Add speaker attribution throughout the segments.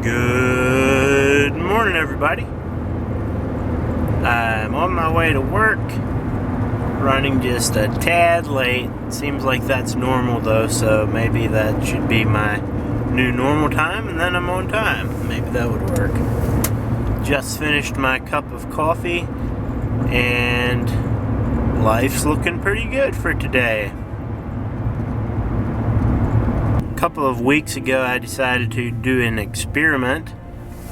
Speaker 1: Good morning, everybody. I'm on my way to work, running just a tad late. Seems like that's normal though, so maybe that should be my new normal time, and then I'm on time. Maybe that would work. Just finished my cup of coffee, and life's looking pretty good for today. A couple of weeks ago, I decided to do an experiment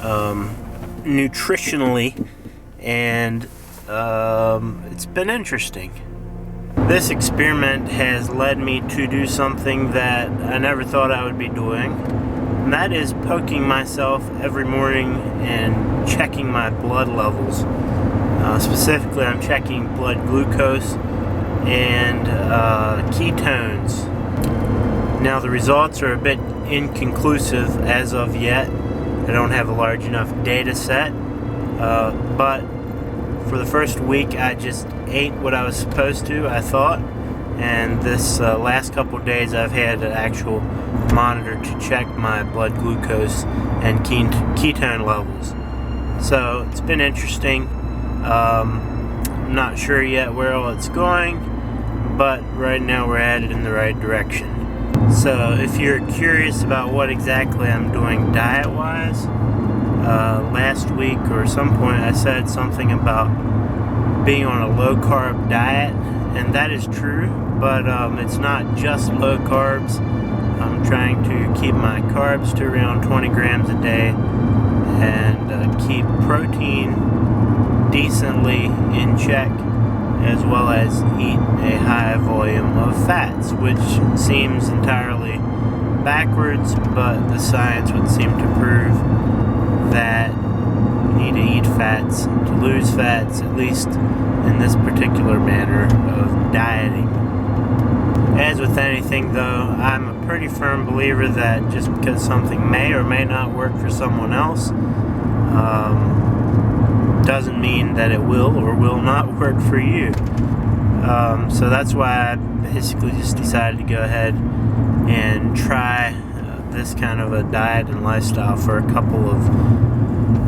Speaker 1: nutritionally, and it's been interesting. This experiment has led me to do something that I never thought I would be doing, and that is poking myself every morning and checking my blood levels. Specifically, I'm checking blood glucose and ketones. Now, the results are a bit inconclusive as of yet. I don't have a large enough data set, but for the first week I just ate what I was supposed to, I thought, and this last couple days I've had an actual monitor to check my blood glucose and ketone levels. So it's been interesting. I'm not sure yet where all it's going, but right now we're headed in the right direction. So if you're curious about what exactly I'm doing diet-wise, last week or some point I said something about being on a low-carb diet, and that is true, but it's not just low carbs. I'm trying to keep my carbs to around 20 grams a day and keep protein decently in check, as well as eat a high volume of fats, which seems entirely backwards, but the science would seem to prove that you need to eat fats to lose fats, at least in this particular manner of dieting. As with anything though, I'm a pretty firm believer that just because something may or may not work for someone else, doesn't mean that it will or will not work for you. So that's why I basically just decided to go ahead and try this kind of a diet and lifestyle for a couple of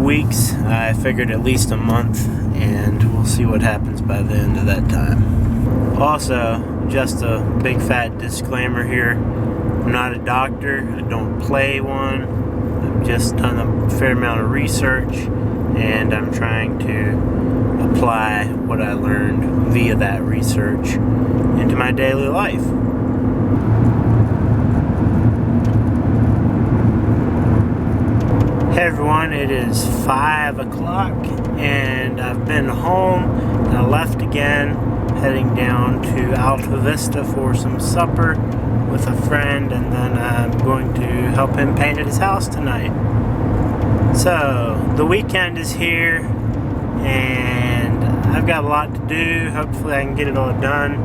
Speaker 1: weeks. I figured at least a month, and we'll see what happens by the end of that time. Also, just a big fat disclaimer here. I'm not a doctor. I don't play one. I've just done a fair amount of research, and I'm trying to apply what I learned via that research into my daily life. Hey everyone, it is 5 o'clock and I've been home and I left again, heading down to Alta Vista for some supper with a friend, and then I'm going to help him paint at his house tonight. So, the weekend is here, and I've got a lot to do. Hopefully I can get it all done.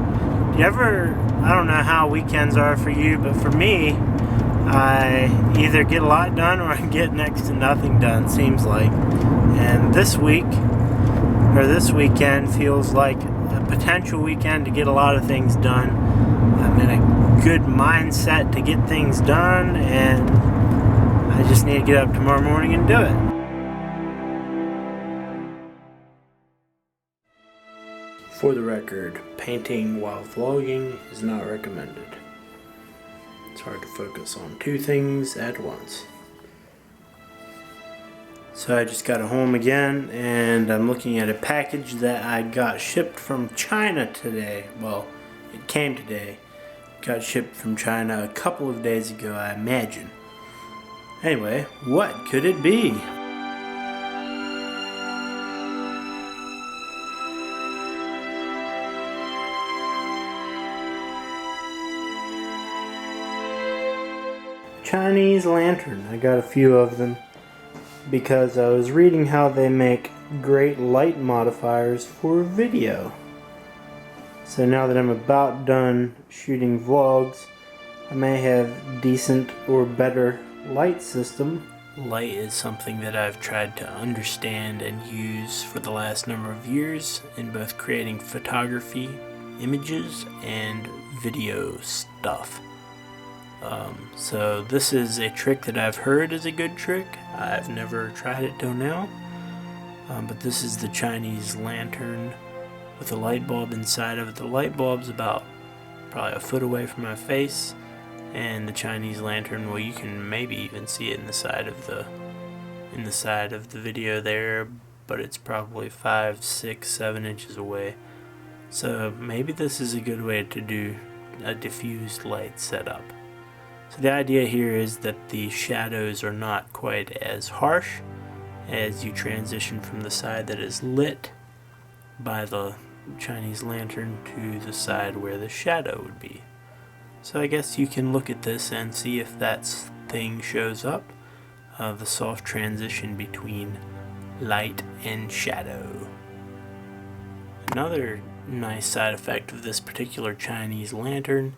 Speaker 1: I don't know how weekends are for you, but for me, I either get a lot done or I get next to nothing done, seems like. And this weekend feels like a potential weekend to get a lot of things done. I'm in a good mindset to get things done, and I just need to get up tomorrow morning and do it. For the record, painting while vlogging is not recommended. It's hard to focus on two things at once. So I just got home again, and I'm looking at a package that I got shipped from China today. Well, it came today. It got shipped from China a couple of days ago, I imagine. Anyway, what could it be? Chinese lantern. I got a few of them because I was reading how they make great light modifiers for video. So now that I'm about done shooting vlogs, I may have decent or better light system. Light is something that I've tried to understand and use for the last number of years in both creating photography, images, and video stuff. So this is a trick that I've heard is a good trick. I've never tried it till now. But this is the Chinese lantern with a light bulb inside of it. The light bulb's about probably a foot away from my face, and the Chinese lantern, well, you can maybe even see it in the side of the video there, but it's probably 5, 6, 7 inches away. So maybe this is a good way to do a diffused light setup. So the idea here is that the shadows are not quite as harsh as you transition from the side that is lit by the Chinese lantern to the side where the shadow would be. So I guess you can look at this and see if that thing shows up, the soft transition between light and shadow. Another nice side effect of this particular Chinese lantern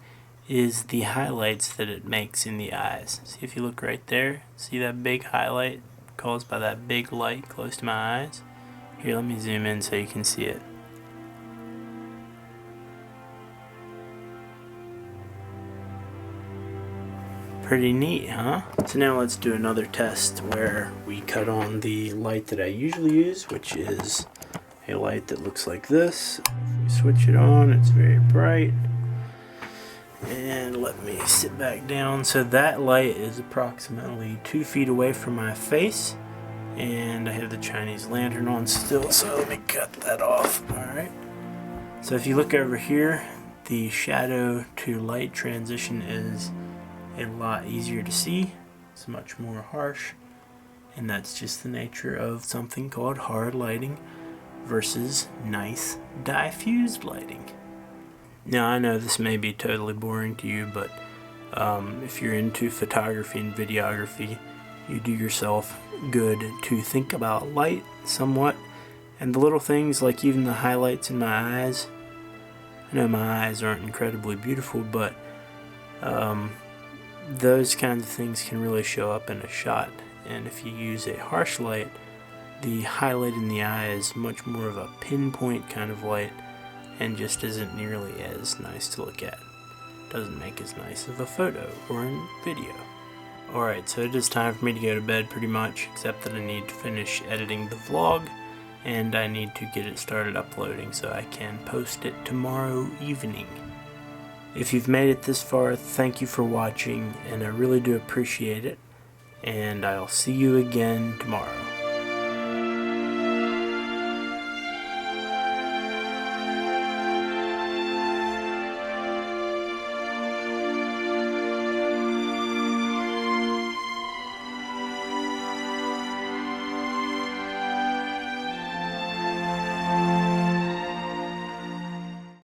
Speaker 1: is the highlights that it makes in the eyes. See, if you look right there, see that big highlight caused by that big light close to my eyes? Here, let me zoom in so you can see it. Pretty neat, huh? So now let's do another test where we cut on the light that I usually use, which is a light that looks like this. If we switch it on, it's very bright. And let me sit back down. So that light is approximately 2 feet away from my face, and I have the Chinese lantern on still, so let me cut that off. Alright, so if you look over here, the shadow to light transition is a lot easier to see. It's much more harsh, and that's just the nature of something called hard lighting versus nice diffused lighting. Now, I know this may be totally boring to you, but if you're into photography and videography, you do yourself good to think about light somewhat, and the little things like even the highlights in my eyes. I know my eyes aren't incredibly beautiful, but those kinds of things can really show up in a shot, and if you use a harsh light, the highlight in the eye is much more of a pinpoint kind of light, and just isn't nearly as nice to look at. Doesn't make as nice of a photo or in video. Alright, so it is time for me to go to bed pretty much, except that I need to finish editing the vlog, and I need to get it started uploading so I can post it tomorrow evening. If you've made it this far, thank you for watching, and I really do appreciate it, and I'll see you again tomorrow.